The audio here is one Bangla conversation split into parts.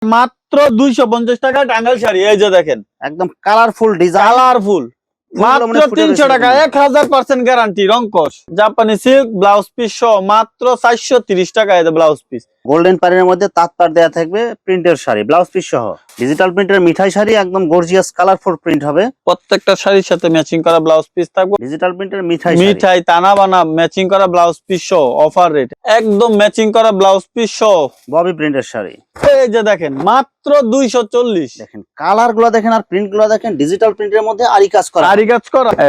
মাত্র 250 টাকা টাঙ্গাইল শাড়ি। এই যে দেখেন একদম কালারফুল ডিজাইন, কালারফুল, মাত্র 300 টাকা, 1000% গ্যারান্টি রংকশ। জাপানি সিল্ক ব্লাউজ পিস সহ মাত্র 430 টাকা। এই যে ব্লাউজ পিস গোল্ডেন প্যানেলের মধ্যে তাঁত দেয়া থাকবে, প্রিন্টের শাড়ি ব্লাউজ পিস সহ। ডিজিটাল প্রিন্টের মিঠাই শাড়ি, একদম গর্জিয়াস কালারফুল প্রিন্ট হবে। প্রত্যেকটা শাড়ির সাথে ম্যাচিং করা ব্লাউজ পিস থাকবে। ডিজিটাল প্রিন্টের মিঠাই তানা বানা ম্যাচিং করা ব্লাউজ পিস সহ অফার রেট, একদম ম্যাচিং করা ব্লাউজ পিস সহ ববি প্রিন্টের শাড়ি। এই যে দেখেন মাত্র 240। দেখেন কালার গুলো দেখেন আর প্রিন্ট গুলো দেখেন, ডিজিটাল প্রিন্টের মধ্যে আরি কাজ করা।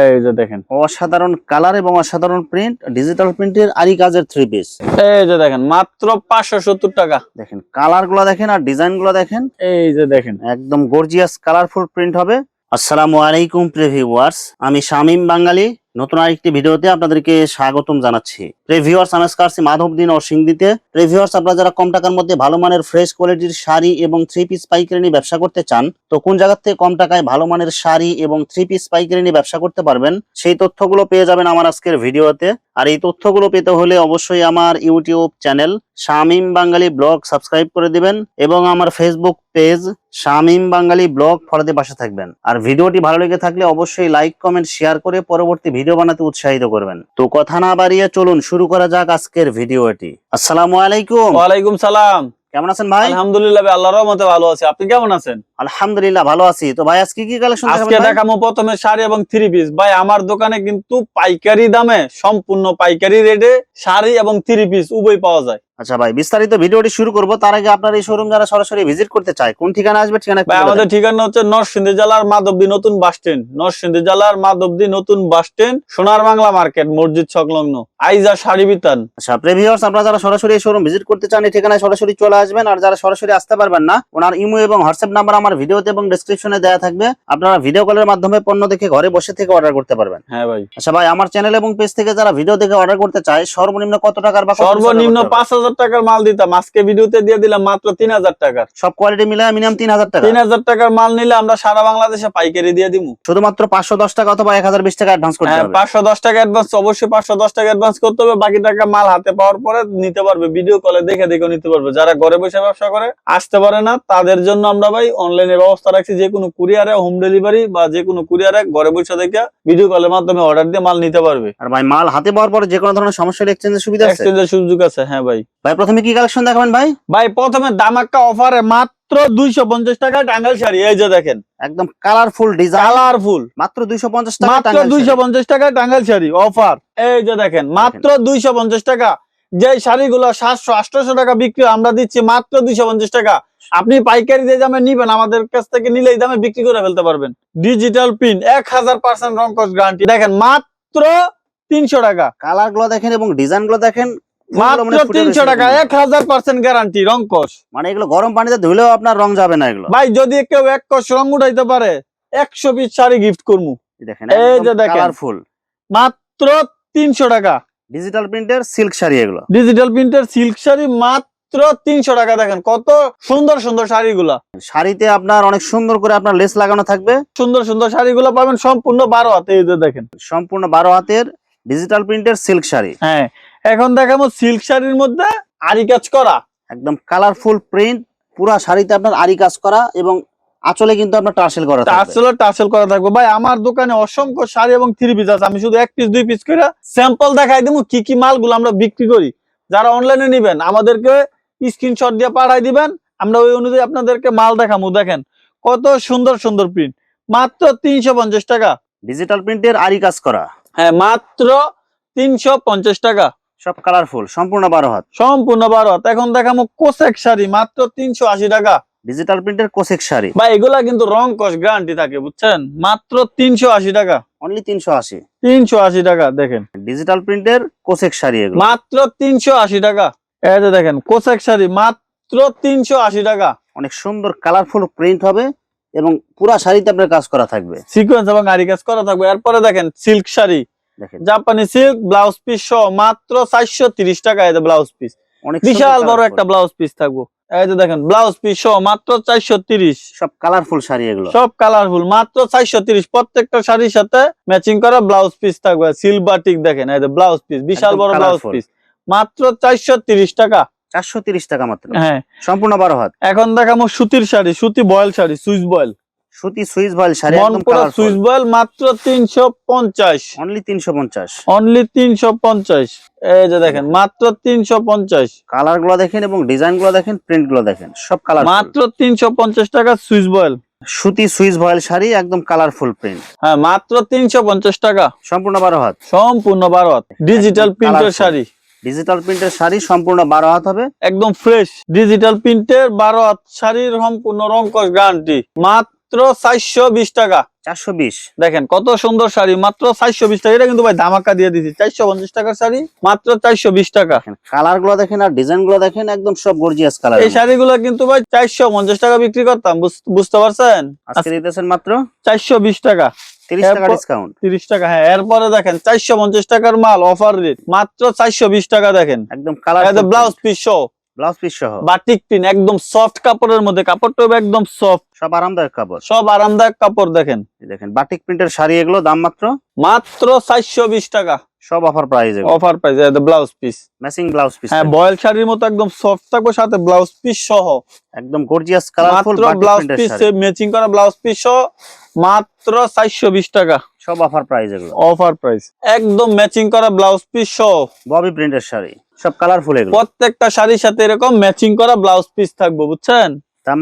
এই যে দেখেন অসাধারণ কালার এবং অসাধারণ প্রিন্ট, ডিজিটাল প্রিন্টের আরি কাজের 3 পিস। এই যে দেখেন মাত্র 570 টাকা। দেখেন কালার গুলো দেখেন আর ডিজাইন গুলো দেখেন, এই যে দেখেন একদম গর্জিয়াস কালারফুল প্রিন্ট হবে। আসসালামু আলাইকুম প্রিয় ভিউয়ার্স, আমি শামীম বাঙালি নতুন আরেকটি ভিডিওতে আপনাদেরকে স্বাগতম জানাচ্ছি। প্রিয় ভিউয়ার্স, আমি আজকে আসছি মাধবদী নরসিংদীতে। প্রিয় ভিউয়ার্স, আপনারা যারা কম টাকার মধ্যে ভালো মানের ফ্রেশ কোয়ালিটির শাড়ি এবং 3 পিস পাইকারি নিয়ে ব্যবসা করতে চান, তো কোন জায়গা থেকে কম টাকায় ভালো মানের শাড়ি এবং 3 পিস পাইকারি নিয়ে ব্যবসা করতে পারবেন, সেই তথ্যগুলো পেয়ে যাবেন আমার আজকের ভিডিওতে। আর এই তথ্যগুলো পেতে হলে অবশ্যই আমার ইউটিউব চ্যানেল শামীম বাঙালি ব্লগ সাবস্ক্রাইব করে দিবেন এবং আমার ফেসবুক পেজ শামীম বাঙালি ব্লগ ফলোতে পাশে থাকবেন। আর ভিডিওটি ভালো লেগে থাকলে অবশ্যই লাইক কমেন্ট শেয়ার করে পরবর্তী ভিডিও বানাতে উৎসাহিত করবেন। তো কথা না বাড়িয়ে চলুন শুরু করা যাক আজকের ভিডিওটি। আসসালামু আলাইকুম। ওয়ালাইকুম সালাম। কেমন আছেন ভাই? আলহামদুলিল্লাহ ভাই, আল্লাহর রহমতে ভালো আছি। আপনি কেমন আছেন? আলহামদুলিল্লাহ ভালো আছি। তো ভাই আজকে কি কালেকশন দেখাবেন? আজকে দেখাবো প্রথমে শাড়ি এবং 3 পিস। ভাই আমার দোকানে কিন্তু পাইকারি দামে, সম্পূর্ণ পাইকারি রেটে শাড়ি এবং 3 পিস উভয় পাওয়া যায়। আচ্ছা ভাই, বিস্তারিত ভিডিওটি শুরু করব। তার আগে আপনার এই শোরুম যারা সরাসরি ভিজিট করতে চায় কোন ঠিকানা আসবে? ঠিকানা ভাই আমাদের ঠিকানা হচ্ছে নরসিংদী জেলার মাধবদী নতুন বাস স্ট্যান্ড, নরসিংদী জেলার মাধবদী নতুন বাস স্ট্যান্ড, সোনার বাংলা মার্কেট, মসজিদ সংলগ্ন, আইজা শাড়ি বিতান। আচ্ছা প্রিয় ভিউয়ার্স, আপনারা যারা সরাসরি এই শোরুম ভিজিট করতে চান এই ঠিকানায় সরাসরি চলে আসবেন। আর যারা সরাসরি আসতে পারবেন না, ওনার ইমো এবং হোয়াটসঅ্যাপ নাম্বার আমার ভিডিওতে এবং ডেসক্রিপশনে দেওয়া থাকবে। আপনারা ভিডিও কলের মাধ্যমে পণ্য দেখে ঘরে বসে থেকে অর্ডার করতে পারবেন। হ্যাঁ ভাই। আচ্ছা ভাই, আমার চ্যানেল এবং পেজ থেকে যারা ভিডিও দেখে অর্ডার করতে চায় সর্বনিম্ন কত টাকার বা সর্বনিম্ন 5000 টাকার মাল দিতাম, আজকে ভিডিওতে দিয়ে দিলাম মাত্র 3000 টাকার। সব কোয়ালিটি মিলায় মিনিমাম 3000 টাকা। 3000 টাকার মাল নিলে আমরা সারা বাংলাদেশে পাইকারি দিয়ে দিমু। শুধুমাত্র 510 টাকা অথবা 1020 টাকা অ্যাডভান্স করতে হবে। 510 টাকা অ্যাডভান্স, অবশ্যই 510 টাকা অ্যাডভান্স করতে হবে। বাকি টাকা মাল হাতে পাওয়ার পরে নিতে পারবে, ভিডিও কলে দেখে দেখে নিতে পারবে। যারা ঘরে বসে ব্যবসা করে আসতে পারে না, তাদের জন্য আমরা ভাই অনলাইনে ব্যবস্থা রাখছি। যে কোনো কুরিয়ারে হোম ডেলিভারি বা যে কোনো কুরিয়ারে ঘরে বসে দেখে ভিডিও কলের মাধ্যমে অর্ডার দিয়ে মাল নিতে পারবে। আর ভাই মাল হাতে পাওয়ার পরে যে কোনো ধরনের সমস্যা হলে এক্সচেঞ্জের সুবিধা আছে? এক্সচেঞ্জের সুযোগ আছে। হ্যাঁ ভাই। ভাই প্রথমে কি কালেকশন দেখাবেন ভাই? ভাই প্রথমে ধামাকা অফারে মাত্র 250 টাকা টাঙ্গাইল শাড়ি। এই যে দেখেন একদম কালারফুল ডিজাইন, কালারফুল, মাত্র 250 টাকা। মাত্র 250 টাকা টাঙ্গাইল শাড়ি অফার। এই যে দেখেন মাত্র 250 টাকা। যে শাড়িগুলো 700-800 টাকা বিক্রি, আমরা দিচ্ছি মাত্র 250 টাকা। আপনি পাইকারি যে দামে নিবেন, আমাদের কাছ থেকে নিলে এই দামে বিক্রি করে ফেলতে পারবেন। ডিজিটাল প্রিন্ট 1000% রংকশ গ্যারান্টি। দেখেন মাত্র 300 টাকা। কালার গুলো দেখেন এবং ডিজাইন গুলো দেখেন, মাত্র 300 টাকা, 1000% গ্যারান্টি রংকশ। মানে এগুলো গরম পানিতে ধুলেও আপনার রং যাবে না এগুলো। ভাই যদি কেউ এক কষ রং উঠাইতে পারে 100 পিস শাড়ি গিফট করবো। দেখেন এই যে দেখেন কালারফুল, মাত্র 300 টাকা। ডিজিটাল প্রিন্টের সিল্ক শাড়ি এগুলো। ডিজিটাল প্রিন্টের সিল্ক শাড়ি মাত্র 300 টাকা। দেখেন কত সুন্দর সুন্দর শাড়িগুলা। শাড়িতে আপনার অনেক সুন্দর করে আপনার লেস লাগানো থাকবে। সুন্দর সুন্দর শাড়িগুলো পাবেন সম্পূর্ণ 12 হাতে। এই যে দেখেন সম্পূর্ণ 12 হাতের ডিজিটাল প্রিন্টের সিল্ক শাড়ি। হ্যাঁ, এখন দেখাবো সিল্ক শাড়ির মধ্যে আরি কাজ করা, একদম কালারফুল প্রিন্ট, পুরো শাড়িতে আপনার আরি কাজ করা এবং আঁচলে কিন্তু আপনার টার্সেল করা থাকবে। টার্সেল করা থাকবে। ভাই আমার দোকানে অসংখ্য শাড়ি এবং 3 পিস আছে। আমি শুধু 1 পিস 2 পিস করে স্যাম্পল দেখাই দেবো কি কি মালগুলো আমরা বিক্রি করি। যারা অনলাইনে নিবেন আমাদেরকে স্ক্রিনশট দিয়ে পাঠাই দিবেন, আমরা ওই অনুযায়ী আপনাদেরকে মাল দেখাবো। দেখেন কত সুন্দর সুন্দর প্রিন্ট, মাত্র 350 টাকা। ডিজিটাল প্রিন্টের আরি কাজ করা। হ্যাঁ, মাত্র 350 টাকা। সব কালারফুল, সম্পূর্ণ 12 হাত। সম্পূর্ণ 12 হাত। এখন দেখাবো কোসেক শাড়ি, মাত্র 380 টাকা। ডিজিটাল প্রিন্টের কোসেক শাড়ি। ভাই এগুলা কিন্তু রং কস গ্যারান্টি থাকে, বুঝছেন? মাত্র 380 টাকা। অনলি 380। 380 টাকা। দেখেন ডিজিটাল প্রিন্টের কোসেক শাড়ি এগুলো। মাত্র 380 টাকা। এই যে দেখেন কোসেক শাড়ি মাত্র 380 টাকা। অনেক সুন্দর কালারফুল প্রিন্ট হবে এবং পুরো শাড়িতে আপনার কাজ করা থাকবে, সিকোয়েন্স এবং আরি কাজ করা থাকবে। এরপরে দেখেন সিল্ক শাড়ি, দেখেন জাপানি সিল্ক ব্লাউজ পিস সহ মাত্র 430 টাকা। এই যে ব্লাউজ পিস, অনেক বিশাল বড় একটা ব্লাউজ পিস থাকবো। এই যে দেখেন ব্লাউজ পিস সহ মাত্র 430। সব কালারফুল শাড়ি এগুলো, সব কালারফুল, মাত্র 430। প্রত্যেকটা শাড়ির সাথে ম্যাচিং করা ব্লাউজ পিস থাকবে সিলভার টিক। দেখেন এই যে ব্লাউজ পিস, বিশাল বড় ব্লাউজ পিস, মাত্র 430 টাকা। 430 টাকা মাত্র। হ্যাঁ, সম্পূর্ণ 12 হাত। এখন দেখাবো সুতির শাড়ি, সুতি বয়েল শাড়ি, সুইস বয়েল, সুতি সুইস বয়েল শাড়ি একদম মনপুরা কালারফুল। সুইস বয়েল মাত্র 350, অনলি 350। অনলি 350। এই যে দেখেন মাত্র 350, কালার গুলো দেখেন এবং ডিজাইন গুলো দেখেন, প্রিন্ট গুলো দেখেন, সব কালারফুল। মাত্র 350 টাকা সুইস বয়েল। সুতি সুইস বয়েল শাড়ি একদম কালারফুল প্রিন্ট। হ্যাঁ, মাত্র 350 টাকা, সম্পূর্ণ 12 হাত। সম্পূর্ণ 12 হাত। ডিজিটাল একদম প্রিন্টের colourful। শাড়ি, ডিজিটাল প্রিন্টের শাড়ি সম্পূর্ণ 12 হাত হবে। একদম ফ্রেশ ডিজিটাল প্রিন্টের 12 হাত শাড়ির সম্পূর্ণ রংকশ গ্যারান্টি। মাত্র 420 টাকা। 420। দেখেন কত সুন্দর শাড়ি, মাত্র 420 টাকা। এটা কিন্তু ভাই ধামাকা দিয়ে দিচ্ছি, 450 টাকার শাড়ি মাত্র 420 টাকা। কালার গুলো দেখেন আর ডিজাইন গুলো দেখেন, একদম সব গর্জিয়াস কালার। এই শাড়িগুলো কিন্তু ভাই 450 টাকা বিক্রি করতাম, বুঝতে পারছেন? আজকে দিতেছেন মাত্র 420 টাকা, 30 টাকা ডিসকাউন্ট। 30 টাকা। হ্যাঁ, এরপরে দেখেন 450 টাকার মাল অফার রেট মাত্র 420 টাকা। দেখেন একদম কালার, ব্লাউজ পিস সহ, ব্লাউজ পিস সহ, বাটিক প্রিন্ট, একদম সফট কাপড়ের মধ্যে, কাপড়টা একদম সফট, সব আরামদায়ক কাপড়, সব আরামদায়ক কাপড়। দেখেন দেখেন বাটিক প্রিন্টের শাড়ি, এগুলো দাম মাত্র 420 টাকা, সব offer price. Offer price. Blouse piece, matching blouse piece. হ্যাঁ, বয়েল শাড়ির মতো একদম সফট থাকবে, সাথে ব্লাউজ পিস সহ, একদম গর্জিয়াস কালারফুল মাত্র বাটিক ব্লাউজ প্রিন্টের পিস শাড়ি, ম্যাচিং করা ব্লাউজ পিস সহ মাত্র 420 টাকা, সব অফার প্রাইস এগুলো। অফার প্রাইস, একদম ম্যাচিং করা ব্লাউজ পিস সহ ববি প্রিন্টের শাড়ি, সব কালারফুল এগুলো। প্রত্যেকটা শাড়ির সাথে এরকম ম্যাচিং করা ব্লাউজ পিস থাকবে, বুঝছেন? দাম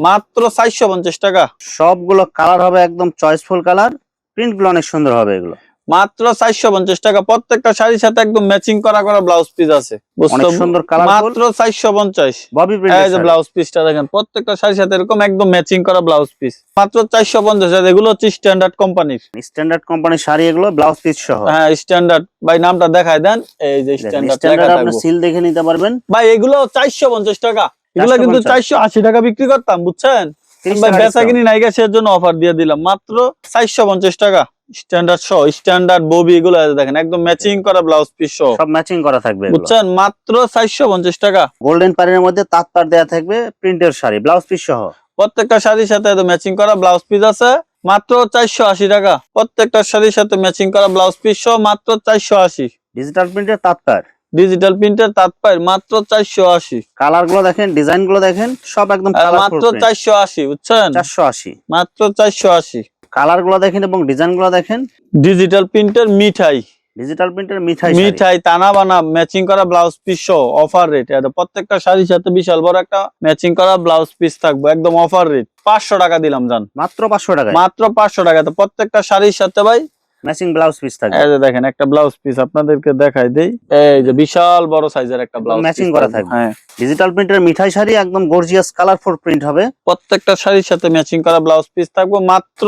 মাত্র 450 টাকা। সবগুলো কালার হবে একদম চয়েসফুল কালার, প্রিন্ট গুলো অনেক সুন্দর হবে এগুলো। মাত্র 450 টাকা। প্রত্যেকটা শাড়ির সাথে একদম ম্যাচিং করা ব্লাউজ পিস আছে, অনেক সুন্দর কালারফুল। মাত্র 450। ববি এই প্রিন্টের যে শাড়ি, ব্লাউজ পিসটা দেখেন, প্রত্যেকটা শাড়ির সাথে এরকম একদম ম্যাচিং করা ব্লাউজ পিস মাত্র 450। এগুলো হচ্ছে স্ট্যান্ডার্ড কোম্পানির, স্ট্যান্ডার্ড কোম্পানির শাড়ি এগুলো, ব্লাউজ পিস সহ। হ্যাঁ, স্ট্যান্ডার্ড। ভাই নামটা দেখায় দেন, এই যে স্ট্যান্ডার্ড লেখা স্ট্যান্ডার্ড থাকবে। আপনি সিল দেখে নিতে পারবেন। ভাই এগুলো 450 টাকা, এগুলো কিন্তু 480 টাকা বিক্রি করতাম, বুঝছেন? 30 ভাই টাকা বেচা discount। কিনি নাই গেছে, এর জন্য অফার দিয়ে দিলাম মাত্র 450 টাকা। স্ট্যান্ডার্ড সহ, স্ট্যান্ডার্ড ববি, এগুলো দেখেন একদম ম্যাচিং করা ব্লাউজ পিস সহ, সব ম্যাচিং করা থাকবে এগুলো। বুঝছেন? মাত্র 450 টাকা। গোল্ডেন পাড়ের মধ্যে তাঁত পাড় দেয়া থাকবে, প্রিন্টের শাড়ি, ব্লাউজ পিস সহ। প্রত্যেকটা শাড়ির সাথে ম্যাচিং করা ব্লাউজ পিস আছে মাত্র 480 টাকা। প্রত্যেকটা শাড়ির সাথে ম্যাচিং করা ব্লাউজ পিস সহ মাত্র 480। ডিজিটাল প্রিন্টের তাঁত পাড়, ডিজিটাল প্রিন্টের তাৎপর্য মাত্র 480। কালার গুলো দেখেন, ডিজাইন গুলো দেখেন, সব একদম মাত্র 480, বুঝছেন? 480 মাত্র 480। কালার গুলো দেখেন এবং ডিজাইন গুলো দেখেন। ডিজিটাল প্রিন্টের মিঠাই, ডিজিটাল প্রিন্টের মিঠাই, মিঠাই তানা বানা ম্যাচিং করা ব্লাউজ পিস সহ অফার রেট। প্রত্যেকটা শাড়ির সাথে বিশাল বড় একটা ম্যাচিং করা ব্লাউজ পিস থাকবে, একদম অফার রেট। 500 টাকা দিলাম, জান, মাত্র 500 টাকা, মাত্র 500 টাকা। তো প্রত্যেকটা শাড়ির সাথে ভাই ম্যাচিং ব্লাউজ পিস থাকবে। এই যে দেখেন একটা ব্লাউজ পিস আপনাদেরকে দেখাই দেই, এই যে বিশাল বড় সাইজের একটা ব্লাউজ ম্যাচিং করা থাকবে। হ্যাঁ, ডিজিটাল প্রিন্টের মিঠাই শাড়ি, একদম গর্জিয়াস কালারফুল প্রিন্ট হবে। প্রত্যেকটা শাড়ির সাথে ম্যাচিং করা ব্লাউজ পিস থাকবে মাত্র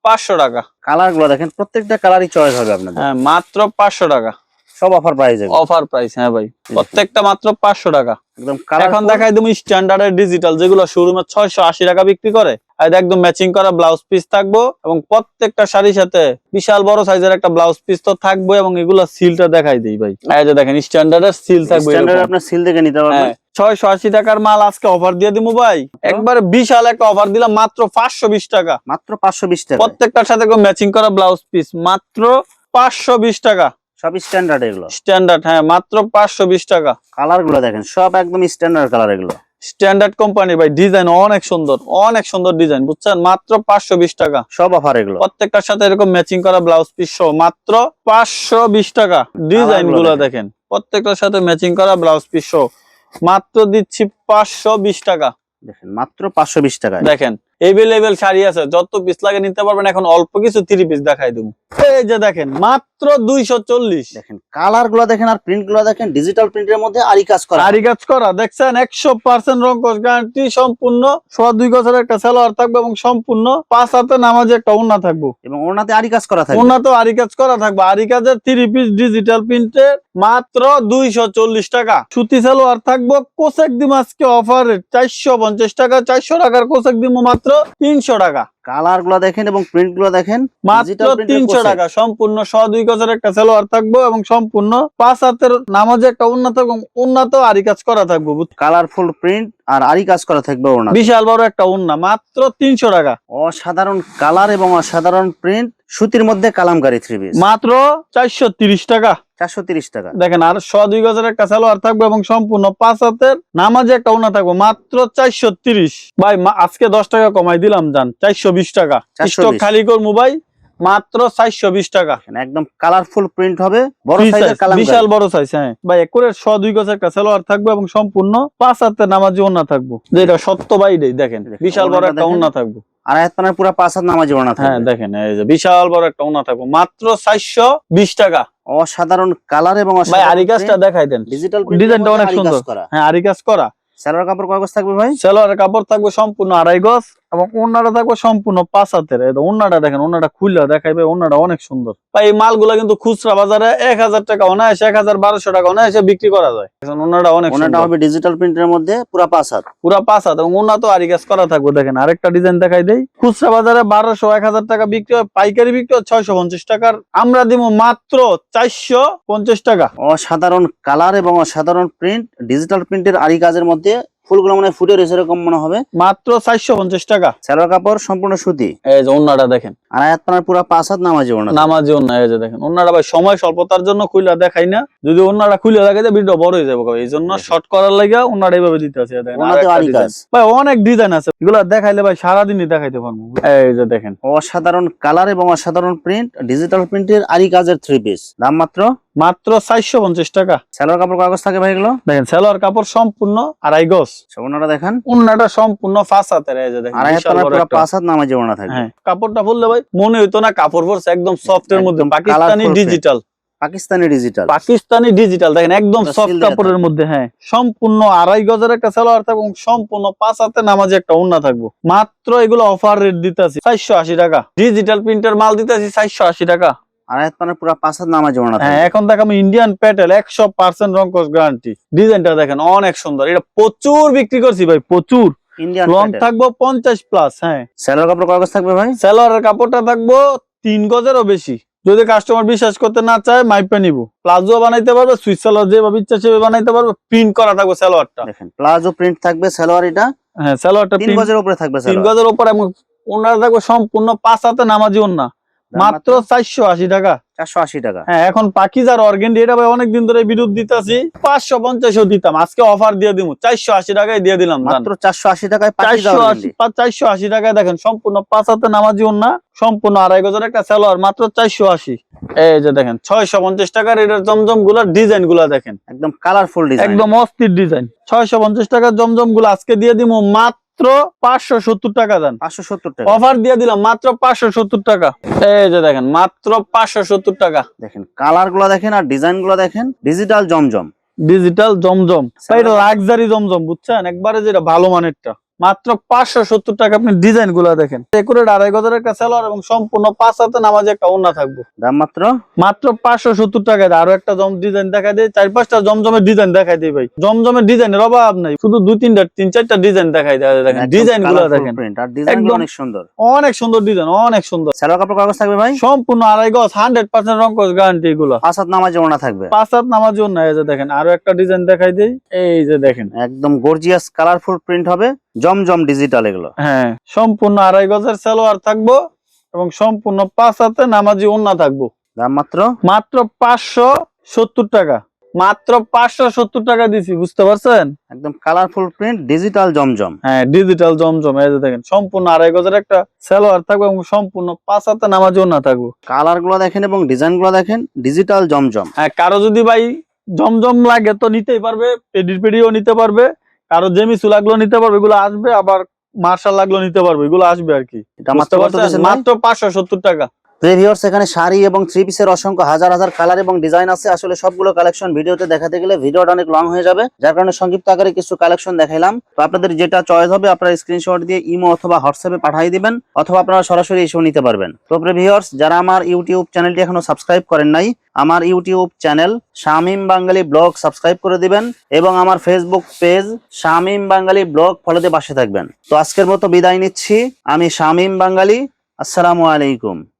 500 টাকা। কালার গুলো দেখেন, প্রত্যেকটা কালারই চয়েস হবে আপনাদের। হ্যাঁ, মাত্র 500 টাকা, সব অফার প্রাইস, অফার প্রাইস। হ্যাঁ ভাই, প্রত্যেকটা মাত্র 500 টাকা। একদম এখন কালারফুল। দেখাই তুমি স্ট্যান্ডার্ডের ডিজিটাল, যেগুলো শোরুমে 680 টাকা বিক্রি করে, আর একদম ম্যাচিং করা ব্লাউজ পিস থাকবো, এবং প্রত্যেকটা শাড়ির সাথে বিশাল বড় সাইজের একটা ব্লাউজ পিস তো থাকবে, এবং এগুলো সিলটা দেখাই দিই ভাই। এই যে দেখেন স্ট্যান্ডার্ডের সিল থাকবে, স্ট্যান্ডার্ড আপনার সিল দেখে নিতে পারবেন। 680 টাকার মাল আজকে অফার দিয়ে দিমু ভাই, একবারে বিশাল একটা অফার দিলাম মাত্র 520 টাকা। মাত্র 520 টাকা, প্রত্যেকটার সাথে ম্যাচিং করা ব্লাউজ পিস মাত্র 520 টাকা। সব স্ট্যান্ডার্ড এগুলো, স্ট্যান্ডার্ড, হ্যাঁ, মাত্র 520 টাকা। কালার গুলো দেখেন, সব একদম স্ট্যান্ডার্ড কালার এগুলো। স্ট্যান্ডার্ড কোম্পানি ভাই, ডিজাইন অনেক সুন্দর, অনেক সুন্দর ডিজাইন, বুঝছেন? মাত্র 520 টাকা। সব অফার এগুলো। প্রত্যেকটার সাথে এরকম ম্যাচিং করা ব্লাউজ পিস সহ মাত্র 520 টাকা। ডিজাইন গুলো দেখেন, প্রত্যেকটার সাথে ম্যাচিং করা ব্লাউজ পিস সহ মাত্র দিচ্ছি 520 টাকা। দেখেন মাত্র 520 টাকা। দেখেন এভেলেবেল শাড়ি আছে, যত পিস লাগে নিতে পারবেন। এখন অল্প কিছু 3 পিস দেখাই দেবো। এই যে দেখেন মাত্র 240। দেখেন কালার গুলো দেখেন আর প্রিন্ট গুলো দেখেন, ডিজিটাল প্রিন্টের মধ্যে আরি কাজ করা। আরি কাজ করা দেখছেন, 100% রংকশ গ্যারান্টি, সম্পূর্ণ 2.5 গজের একটা সালোয়ার থাকবে, এবং সম্পূর্ণ 5 হাতে নামাজে একটা ওড়না থাকবে, এবং ওড়নাতে আরি কাজ করা থাকবে। ওড়নাতেও আরি কাজ করা থাকবে। আরি কাজের 3 পিস ডিজিটাল প্রিন্টের মাত্র 240 টাকা। সুতি সালোয়ার থাকবো, কোসেক দিম আজকে অফারে 450 টাকা। 400 টাকার কোসেক দিম মাত্র 300 টাকা। কালার গুলো দেখেন এবং প্রিন্ট গুলো দেখেন, মাত্র 300 টাকা। সম্পূর্ণ 2.5 গজের একটা সালোয়ার থাকবো, এবং সম্পূর্ণ 5 হাতের নামাজে একটা ওড়না থাকবে, এবং ওড়নাতেও আরি কাজ করা থাকবে। কালারফুল প্রিন্ট আর আরি কাজ করা থাকবে ওড়না। বিশাল বড় একটা ওড়না, মাত্র 300 টাকা। অসাধারণ কালার এবং অসাধারণ প্রিন্ট, সুতির মধ্যে কালামকারী 3 পিস, মাত্র 430 টাকা। 430 টাকা। দেখেন আর 2 গজের একটা সালোয়ার থাকবে এবং সম্পূর্ণ 5 হাতের নামাজে একটা ওড়না থাকবে, মাত্র 430। ভাই আজকে 10 টাকা কমাই দিলাম, জান 420 টাকা। 420 স্টক খালি করবো ভাই, মাত্র 420 টাকা। একদম কালারফুল প্রিন্ট হবে, বড় Free সাইজের size, কালামকারী। বিশাল বড় সাইজ। হ্যাঁ ভাই, একরে 2 গজের একটা সালোয়ার থাকবে এবং সম্পূর্ণ 5 হাতের নামাজি ওড়না থাকবে, যেটা সত্য ভাই দেখেন বিশাল বড় একটা ওড়না থাকবে। আর আয়াত পানার পুরো 5 হাত নামাজি ওড়না থাকবে। হ্যাঁ দেখেন এই যে বিশাল বড় একটা ওড়না থাকবে, মাত্র 420 টাকা। অসাধারণ কালার এবং ভাই অসাধারণ আরি কাজটা দেখাই দেন, ডিজিটাল ডিজাইনটা অনেক সুন্দর। হ্যাঁ আরি কাজ করা। সালোয়ার কাপড় কয় গজ থাকবে ভাই? সালোয়ারের কাপড় থাকবে সম্পূর্ণ 2.5 গজ এবং ওড়নাটা থাকবে সম্পূর্ণ 5 হাতের। এই ওড়নাটা দেখেন, ওড়নাটা খুললে দেখাইবে, ওড়নাটা অনেক সুন্দর। ভাই এই মালগুলা কিন্তু খুচরা বাজারে 1000 টাকা অনায়াসে, 1200 টাকা অনায়াসে বিক্রি করা যায়। এখন ওড়নাটা অনেক ওড়নাটা সুন্দর, হবে ডিজিটাল প্রিন্টের মধ্যে পুরো 5 হাত, পুরা 5 হাত এবং ওড়না তো আরি কাজ করা থাকবে। দেখেন আরেকটা ডিজাইন দেখাই দেই, খুচরা বাজারে 1200 1000 টাকা বিক্রি হয়, পাইকারি বিক্রি হয় 650 টাকার, আমরা দিব মাত্র 450 টাকা। অসাধারণ কালার এবং অসাধারণ প্রিন্ট, ডিজিটাল প্রিন্টের আরি কাজের মধ্যে ফুলগুলো মানে ফুটে রয়েছে এরকম মনে হবে, মাত্র 450 টাকা। সালোয়ার কাপড় সম্পূর্ণ সুতি। এই যে ওড়নাটা দেখেন, আর আয়াত পানার পুরো 5 হাত নামাজি ওড়না। নামাজি ওড়না। এই যে দেখেন ওড়নাটা ভাই সময় স্বল্পতার জন্য খুলে দেখাই না, যদি ওড়নাটা খুলে দেখাই যায় ভিডিও বড় হয়ে যাবে, এই জন্য শর্ট করার লাগা ওড়নাটা এইভাবে দিতে আছে। দেখেন ওড়নাতে আরেকটা আরি কাজ। ডিজাইন। ভাই অনেক ডিজাইন আছে, এগুলো দেখাইলে ভাই সারাদিনই দেখাইতে পারবো। এই যে দেখেন অসাধারণ কালার এবং অসাধারণ প্রিন্ট, ডিজিটাল প্রিন্টের আরি কাজের 3 পিস, দাম মাত্র 450 টাকা। সালোয়ার কাপড় কাগজ থাকে ভাই এগুলো? দেখেন সালোয়ার কাপড় সম্পূর্ণ 2.5 গজ, ওড়নাটা দেখেন, ওড়নাটা সম্পূর্ণ 5 হাতের। এই যে দেখেন আর আয়াত বিশাল পানার বড় পুরো একটা। 5 হাত নামাজি ওড়না থাকবে। হ্যাঁ কাপড়টা বললে ভাই মনে হইতো না কাপড় পরছে, একদম সফট এর মধ্যে, একদম Pakistani colourful digital. Pakistani digital, Pakistani digital দেখেন একদম পুরো সফট seal দেয়া কাপড়ের থাকবে। মধ্যে। হ্যাঁ সম্পূর্ণ 2.5 গজের একটা সালোয়ার থাকবে এবং সম্পূর্ণ 5 হাতে নামাজে একটা ওড়না থাকবে, মাত্র এগুলো অফার রেট দিতেছি 480 টাকা। ডিজিটাল প্রিন্টার মাল দিতেছি 480 টাকা। আর আয়াত পানার পুরো 5 হাত নামাজি ওড়না হ্যাঁ থাকবে। এখন দেখাবো ইন্ডিয়ান প্যাটেল 100% রংকশ গ্যারান্টি। ডিজাইনটা দেখেন অনেক সুন্দর, এটা প্রচুর বিক্রি করছি ভাই, প্রচুর। ইন্ডিয়ান রং প্যাটেল। থাকবো 50+। হ্যাঁ সালোয়ার কাপড় কাগজ থাকবে ভাই? সালোয়ারের কাপড়টা থাকবো 3 গজেরও বেশি। যদি কাস্টমার বিশ্বাস করতে না চায় মাইপে নিব, প্লাজো বানাইতে পারবে, সুইচ সালোয়ার যেভাবে ইচ্ছা সেভাবে বানাইতে পারবে, প্রিন্ট করা থাকবে সালোয়ারটা। দেখেন প্লাজো প্রিন্ট থাকবে সালোয়ার, এটা হ্যাঁ সালোয়ারটা 3 গজের উপরে থাকবে 3 সালোয়ার। গজের উপর এবং ওনারা থাকবে সম্পূর্ণ 5 হাতে নামাজি ওড়না, মাত্র 480 টাকা। 480 টাকা। হ্যাঁ এখন পাকিজার অর্গেন্ডি এটা ভাই অনেকদিন ধরে বিরোধ দিতেছি, 550 দিতাম, আজকে অফার দিয়ে দিব 480 টাকায় দিয়ে দিলাম। মাত্র 480 টাকায় পাকিজা অর্গানডি। 480 টাকায় দেখেন সম্পূর্ণ 5 হাতে নামাজি ওড়না, সম্পূর্ণ 2.5 গজের একটা সালোয়ার, মাত্র 480। এই যে দেখেন 650 টাকার এটার জমজম গুলার ডিজাইন গুলা দেখেন, একদম কালারফুল ডিজাইন, একদম অস্থির ডিজাইন। 650 টাকার জমজম গুলো আজকে দিয়ে দিব মাত্র 570 টাকা। দেন 570 টাকা। অফার দিয়ে দিলাম মাত্র 570 টাকা। এই যে দেখেন মাত্র 570 টাকা। দেখেন কালার গুলো দেখেন আর ডিজাইন গুলো দেখেন, ডিজিটাল জমজম। ডিজিটাল জমজম, এটা লাক্সারি জমজম বুঝছেন, একবারে যেটা ভালো মানেরটা, মাত্র 570 টাকা। আপনি ডিজাইন গুলা দেখেন, একুরেট 2.5 গজের একটা সালোয়ার এবং সম্পূর্ণ 5 হাতে নামাজে একটা ওড়না থাকবে, দাম মাত্র 570 টাকা। আরো একটা ডিজাইন দেখা দেয়, 4-5টা জমজমের ডিজাইন দেখাই দেয় ভাই, জমজমের ডিজাইনের অভাব নাই, শুধু 2-3-4টা ডিজাইন দেখাই দেয়। দেখেন ডিজাইন গুলা দেখেন, প্রিন্ট আর ডিজাইন গুলো অনেক সুন্দর, অনেক সুন্দর ডিজাইন, অনেক সুন্দর। সালোয়ার কাপড় কাগজ থাকবে ভাই? সম্পূর্ণ 2.5 গজ, 100% রংকশ গ্যারান্টি। এগুলো 5 হাত নামাজে ওড়না থাকবে, 5 হাত নামাজি ওড়না। এই যে দেখেন আরো একটা ডিজাইন দেখাই দেই, এই যে দেখেন একদম গর্জিয়াস কালারফুল প্রিন্ট হবে, জমজম ডিজিটাল এগুলো। হ্যাঁ সম্পূর্ণ 2.5 গজের সালোয়ার থাকবো এবং সম্পূর্ণ 5 হাতে নামাজি ওড়না থাকবো, দাম মাত্র 570 টাকা। মাত্র 570 টাকা দিছি, বুঝতে পারছেন? একদম কালারফুল প্রিন্ট, ডিজিটাল জমজম। হ্যাঁ ডিজিটাল জমজম। এই যে দেখেন সম্পূর্ণ 2.5 গজের একটা সালোয়ার থাকবে এবং সম্পূর্ণ 5 হাতে নামাজি ওড়না থাকবো। কালার গুলো দেখেন এবং ডিজাইন গুলো দেখেন, ডিজিটাল জমজম। হ্যাঁ কারো যদি ভাই জমজম লাগে তো নিতেই পারবে, পেডিও নিতে পারবে, কারো জেমিসু লাগলো নিতে পারবে, এগুলো আসবে, আবার মার্শাল লাগলো নিতে পারবে, এগুলো আসবে আর কি। এটা মাত্র কত দিয়েছেন ভাই? মাত্র 570 টাকা। ভিউয়ার্স এখানে শাড়ি এবং 3 পিসের অসংখ্য হাজার হাজার কালার এবং ডিজাইন আছে। আসলে সবগুলো কালেকশন ভিডিওতে দেখাতে গেলে ভিডিওটা অনেক লং হয়ে যাবে, যার কারণে সংক্ষিপ্ত আকারে কিছু কালেকশন দেখাইলাম। তো আপনাদের যেটা চয়েস হবে আপনারা স্ক্রিনশট দিয়ে ইমো অথবা হোয়াটসঅ্যাপে পাঠিয়ে দিবেন, অথবা আপনারা সরাসরি এসেও নিতে পারবেন। তো ভিউয়ার্স যারা আমার ইউটিউব চ্যানেলটি এখনো সাবস্ক্রাইব করেন নাই, আমার ইউটিউব চ্যানেল শামীম বাঙালি ব্লগ সাবস্ক্রাইব করে দিবেন এবং আমার ফেসবুক পেজ শামীম বাঙালি ব্লগ ফলোতে পাশে থাকবেন। তো আজকের মতো বিদায় নিচ্ছি, আমি শামীম বাঙালি। আসসালামু আলাইকুম।